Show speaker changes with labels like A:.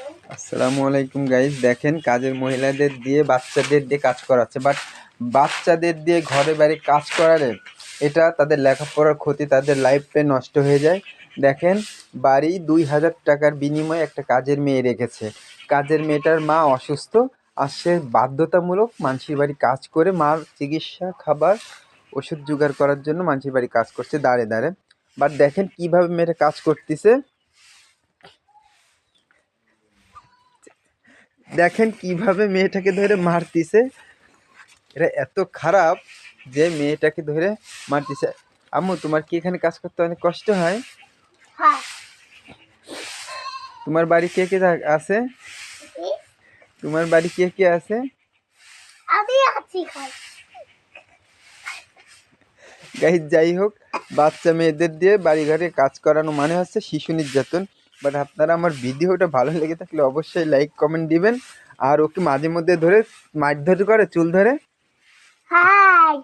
A: আসসালামু আলাইকুম গাইস, দেখেন কাজের মহিলাদের দিয়ে বাচ্চাদের দিয়ে কাজ করাচ্ছে, বাট বাচ্চাদের দিয়ে ঘরে বাড়ি কাজ করালে এটা তাদের লেখাপড়ার ক্ষতি, তাদের লাইফটাই নষ্ট হয়ে যায়। দেখেন, বাড়ি 2000 টাকার বিনিময়ে একটা কাজের মেয়ে রেখেছে। কাজের মেয়েটার মা অসুস্থ, আর সে বাধ্যতামূলক মানুষের বাড়ি কাজ করে মার চিকিৎসা, খাবার, ওষুধ জোগাড় করার জন্য মানুষের বাড়ি কাজ করছে দাঁড়ে দাঁড়ে। বাট দেখেন কিভাবে মেয়েটা কাজ করতেছে, দেখেন কিভাবে মেয়েটাকে ধরে মারতিছে। এটা এত খারাপ যে মেয়েটাকে ধরে মারতিছে। আম্মু, তোমার কি এখানে কাজ করতে অনেক কষ্ট হয়?
B: হ্যাঁ।
A: তোমার বাড়ি কে কে আছে? তোমার বাড়ি কে কে আছে?
B: আমি আছি খাই।
A: গাইজ, যাই হোক, বাচ্চা মেয়েদের দিয়ে বাড়ি ঘরে কাজ করানো মানে হচ্ছে শিশু নির্যাতন। বাট আপনারা আমার ভিডিওটা ভালো লেগে থাকলে অবশ্যই লাইক কমেন্ট দিবেন। আর ওকে মাঝে মধ্যে ধরে মারধর করে, চুল ধরে।
B: হাই।